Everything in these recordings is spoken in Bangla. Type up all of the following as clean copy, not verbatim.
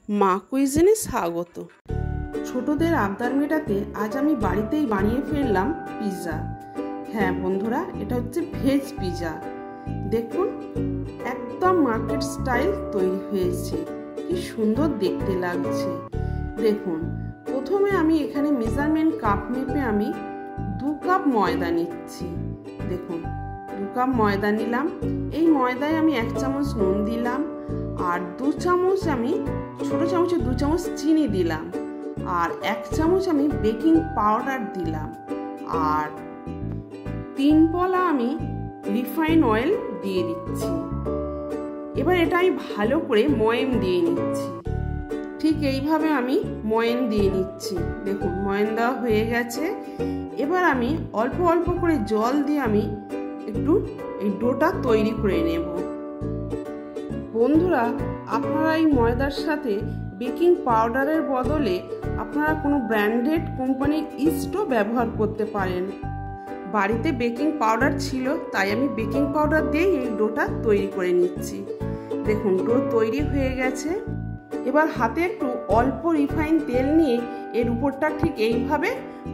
মা কুইজিনে স্বাগত। ছোটদের আবদার মেটাতে আজ আমি বাড়িতেই বানিয়ে ফেললাম পিৎজা। হ্যাঁ বন্ধুরা, এটা হচ্ছে ভেজ পিৎজা। দেখুন একদম মার্কেট স্টাইল তৈরি হয়েছে, কি সুন্দর দেখতে লাগছে। দেখুন প্রথমে আমি এখানে মেজারমেন্ট কাপ মেপে আমি 2 কাপ ময়দা নিচ্ছি। দেখুন 2 কাপ ময়দা নিলাম। এই ময়দায় আমি 1 চামচ নুন দিলাম, আর 2 চামচ আমি ছোট চামচে 2 চামচ চিনি দিলাম, আর 1 চামচ আমি বেকিং পাউডার দিলাম, আর 3 পলা আমি রিফাইন অয়েল দিয়ে দিচ্ছি। এবার এটা আমি ভালো করে ময়াম দিয়ে নিচ্ছি। ঠিক এইভাবে আমি ময়াম দিয়ে নিচ্ছি। দেখুন ময়াম দেওয়া হয়ে গেছে। এবার আমি অল্প অল্প করে জল দিয়ে আমি একটু এই ডোটা তৈরি করে নেব। বন্ধুরা, আপনারা এই ময়দার সাথে বেকিং পাউডারের বদলে আপনারা কোনো ব্র্যান্ডেড কোম্পানির ইস্টও ব্যবহার করতে পারেন। বাড়িতে বেকিং পাউডার ছিল, তাই আমি বেকিং পাউডার দিয়েই এই ডোটা তৈরি করে নিচ্ছি। দেখুন ডো তৈরি হয়ে গেছে। এবার হাতে একটু অল্প রিফাইন তেল নিয়ে এর উপরটা ঠিক এইভাবে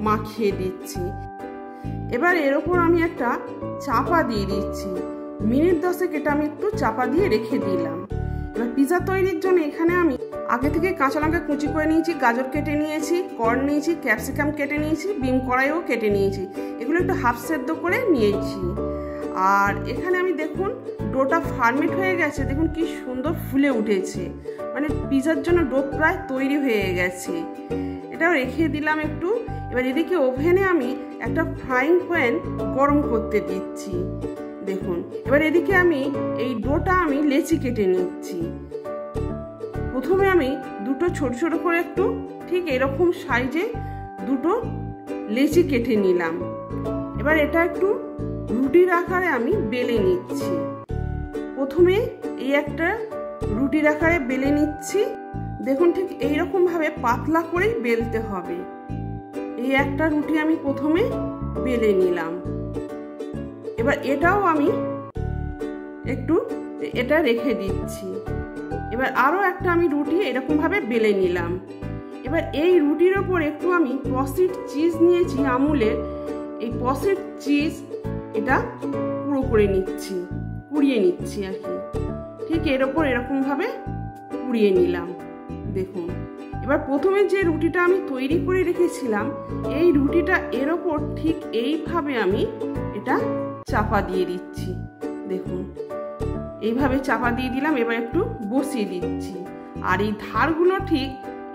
মাখিয়ে দিচ্ছি। এবার এর ওপর আমি একটা চাপা দিয়ে দিচ্ছি। মিনিট 10 এটা আমি একটু চাপা দিয়ে রেখে দিলাম। এবার পিৎজা তৈরির জন্য এখানে আমি আগে থেকে কাঁচা লঙ্কা কুচি করে নিয়েছি, গাজর কেটে নিয়েছি, কর্ন নিয়েছি, ক্যাপসিকাম কেটে নিয়েছি, বিম কড়াইও কেটে নিয়েছি। এগুলো একটু হাফ সেদ্ধ করে নিয়েছি। আর এখানে আমি দেখুন ডোটা ফার্মেট হয়ে গেছে। দেখুন কি সুন্দর ফুলে উঠেছে, মানে পিৎজার জন্য ডো প্রায় তৈরি হয়ে গেছে। এটাও রেখে দিলাম একটু। এবার এদিকে ওভেনে আমি একটা ফ্রাইং প্যান গরম করতে দিচ্ছি। দেখুন এবার এদিকে আমি এই ডোটা আমি লেচি কেটে নিচ্ছি। প্রথমে আমি দুটো ছোট ছোট করে একটু ঠিক এরকম সাইজে দুটো লেচি কেটে নিলাম। এবার এটা একটু রুটির আকারে আমি বেলে নিচ্ছি। প্রথমে এই একটা রুটির আকারে বেলে নিচ্ছি। দেখুন ঠিক এইরকম ভাবে পাতলা করেই বেলতে হবে। এই একটা রুটি আমি প্রথমে বেলে নিলাম। এবার এটাও আমি একটু এটা রেখে দিচ্ছি। এবার আরও একটা আমি রুটি এরকম ভাবে বেলে নিলাম। এবার এই রুটির ওপর একটু আমি প্রসেসড চিজ নিয়েছি আমুলের। এই প্রসেসড চিজ এটা পুরো করে নিচ্ছি, কুড়িয়ে নিচ্ছি আর কি। ঠিক এর ওপর এরকম ভাবে কুড়িয়ে নিলাম। দেখুন এবার প্রথমে যে রুটিটা আমি তৈরি করে রেখেছিলাম, এই রুটিটা এর ওপর ঠিক এইভাবে আমি এটা চাপা দিয়ে দিচ্ছি। দেখুন এইভাবে চাপা দিয়ে দিলাম। এবার একটু বসিয়ে দিচ্ছি, আর এই ধারগুলো ঠিক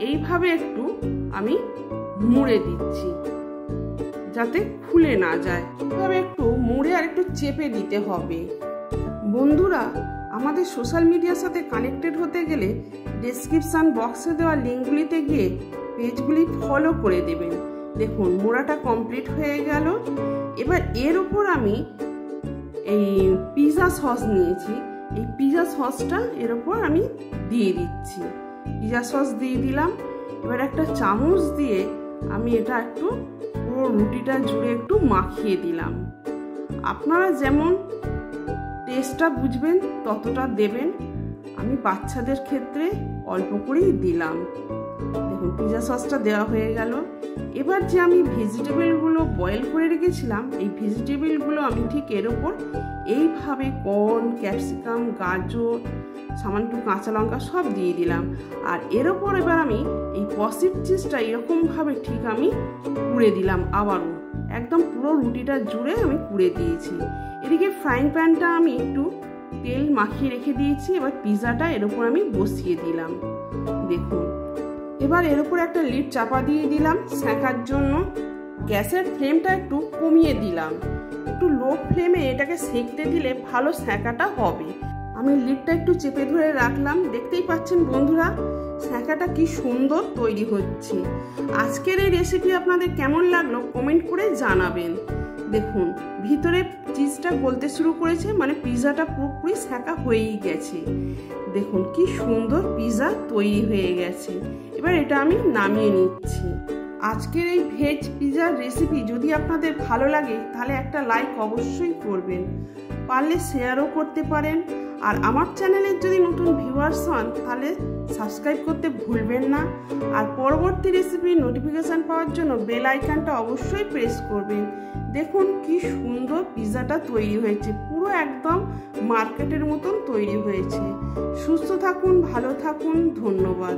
এইভাবে একটু আমি মুড়ে দিচ্ছি যাতে খুলে না যায়। এভাবে একটু মুড়ে আর একটু চেপে দিতে হবে। বন্ধুরা, আমাদের সোশ্যাল মিডিয়ার সাথে কানেক্টেড হতে গেলে ডেসক্রিপশন বক্সে দেওয়া লিঙ্কগুলিতে গিয়ে পেজগুলি ফলো করে দেবেন। দেখুন মোড়াটা কমপ্লিট হয়ে গেল। এবার এর উপর আমি এই পিৎজা সস নিয়েছি। এই পিৎজা সসটা এর উপর আমি দিয়ে দিচ্ছি। পিৎজা সস দিয়ে দিলাম। এবার একটা চামচ দিয়ে আমি এটা একটু পুরো রুটিটা জুড়ে একটু মাখিয়ে দিলাম। আপনারা যেমন টেস্টটা বুঝবেন ততটা দেবেন। আমি বাচ্চাদের ক্ষেত্রে অল্প করেই দিলাম। দেখুন পিৎজা সসটা দেওয়া হয়ে গেল। এবার যে আমি ভেজিটেবলগুলো বয়েল করে রেখেছিলাম, এই ভেজিটেবলগুলো আমি ঠিক এর ওপর এইভাবে কর্ন, ক্যাপসিকাম, গাজর, সামান্য কাঁচা লঙ্কা সব দিয়ে দিলাম। আর এর ওপর এবার আমি এই প্রসেসড চিজটা এরকমভাবে ঠিক আমি পুড়ে দিলাম। আবারও একদম পুরো রুটিটা জুড়ে আমি পুড়ে দিয়েছি। এদিকে ফ্রাইং প্যানটা আমি একটু তেল মাখিয়ে রেখে দিয়েছি। এবার পিৎজাটা এর ওপর আমি বসিয়ে দিলাম। দেখুন এবার এর উপর একটা লিড চাপা দিয়ে দিলাম সেঁকার জন্য। গ্যাসের ফ্লেমটা একটু কমিয়ে দিলাম। একটু লো ফ্লেমে এটাকে সেঁকতে দিলে ভালো সেঁকাটা হবে। আমি লিডটা একটু চেপে ধরে রাখলাম। দেখতেই পাচ্ছেন বন্ধুরা সেঁকাটা কি সুন্দর তৈরি হচ্ছে। আজকের এই রেসিপি আপনাদের কেমন লাগলো কমেন্ট করে জানাবেন। দেখুন ভিতরে চিজটা গলতে শুরু করেছে, মানে পিৎজাটা পুরোপুরি সেঁকা হয়েই গেছে। দেখুন কি সুন্দর পিৎজা তৈরি হয়ে গেছে। এবার এটা আমি নামিয়ে নিচ্ছি। আজকের এই ভেজ পিৎজার রেসিপি যদি আপনাদের ভালো লাগে তাহলে একটা লাইক অবশ্যই করবেন, পারলে শেয়ারও করতে পারেন। আর আমার চ্যানেলের যদি নতুন ভিউয়ার্স হন তাহলে সাবস্ক্রাইব করতে ভুলবেন না। আর পরবর্তী রেসিপির নোটিফিকেশান পাওয়ার জন্য বেল আইকনটা অবশ্যই প্রেস করবেন। দেখুন কি সুন্দর পিৎজাটা তৈরি হয়েছে, পুরো একদম মার্কেটের মতন তৈরি হয়েছে। সুস্থ থাকুন, ভালো থাকুন, ধন্যবাদ।